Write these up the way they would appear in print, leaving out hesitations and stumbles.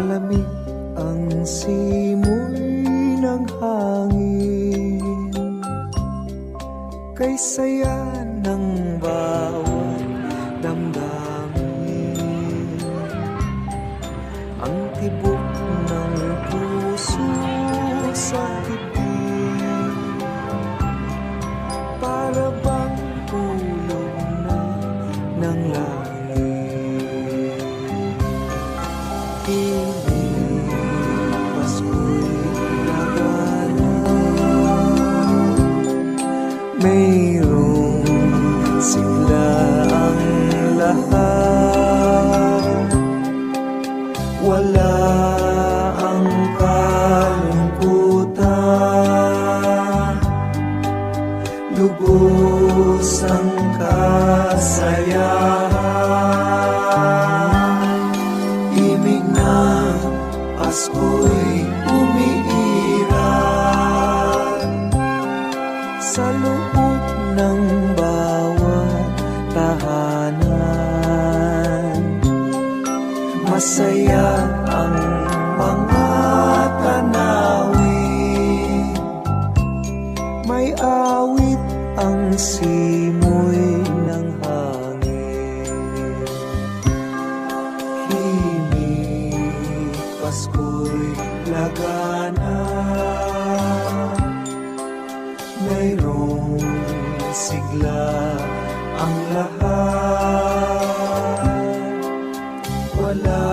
Malamig ang simoy ng hangin, kay saya ng bawat damdamin. Ang tibok ng puso sa dibdib, para bang tulog na ng langit. Piling Pasko'y lagana, mayroong sigla ang lahat. Wala ang kalungkutan, lubos ang kasayahan. Himig ng Pasko'y umiiral sa loob ng bawat tahanan. Masaya ang mga tanawin, may awit ang simoy ng hangin. Himig Pasko'y lagana, mayroong sigla ang lahat. Wala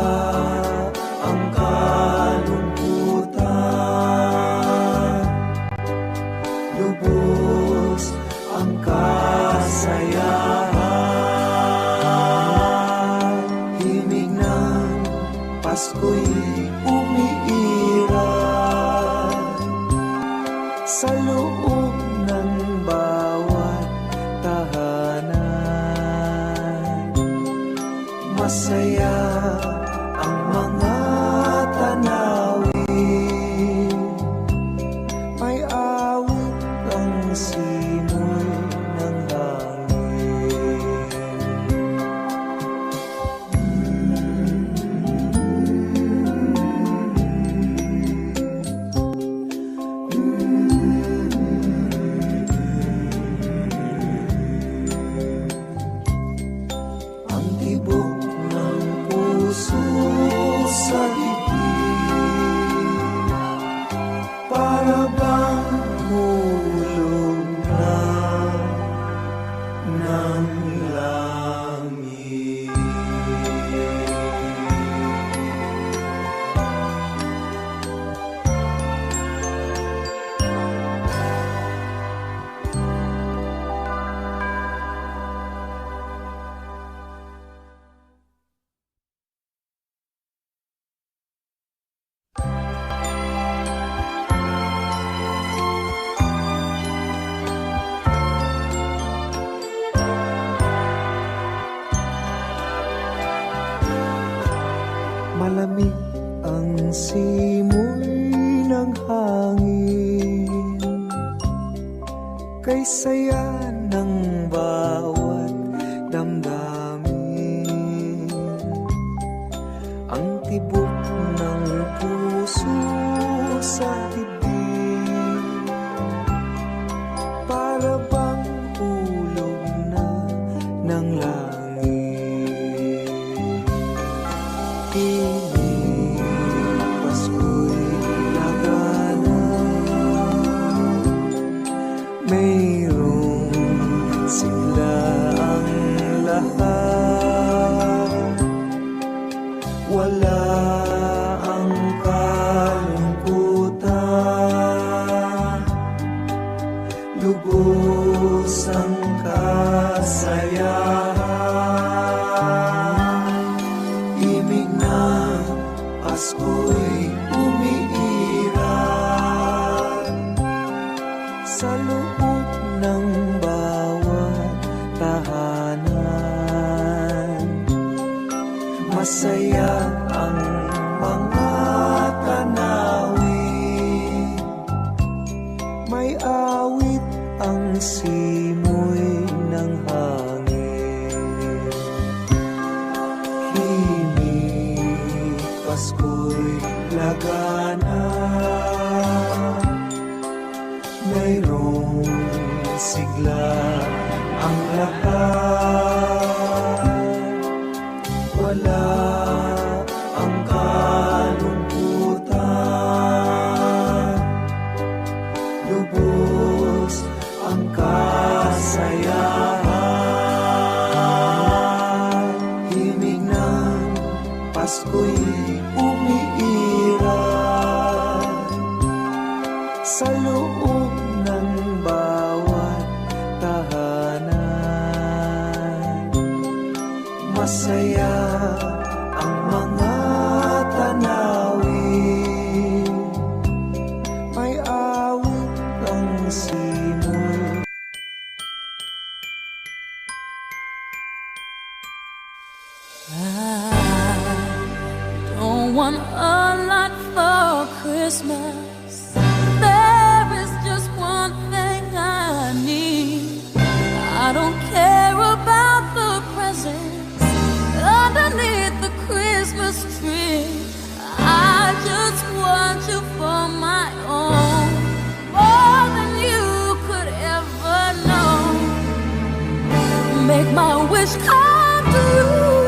ang kalungkutan, lubos ang kasayahan. Himig ng Pasko'y umiiral sa loob ng bawat tahanan. Masaya ang mga tanawin, may awit ang simoy ng hangin. Ang tibok ng puso sa dibdib, para bang hulog na ng langit. Malamig ang simoy ng hangin, kay saya ng bawat damdamin. Ang tibok ng puso sa dibdib, para bang hulog na ng langit. Piling Pasko'y lagana, mayroong sigla ang lahat. Wala ang kalungkutan, lubos ang kasayahan. Pasko'y umiiral sa loob ng bawat tahanan. Masaya ang mga tanawin, may awit ang simul. I don't want a lot for Christmas. There is just one thing I need. I don't care about the presents underneath the Christmas tree. I just want you for my own, more than you could ever know. Make my wish come true.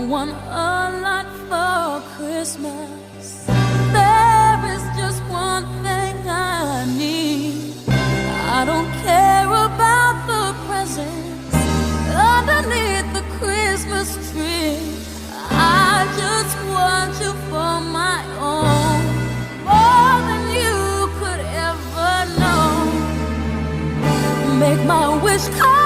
Want a lot for Christmas. There is just one thing I need. I don't care about the presents underneath the Christmas tree. I just want you for my own, more than you could ever know. Make my wish come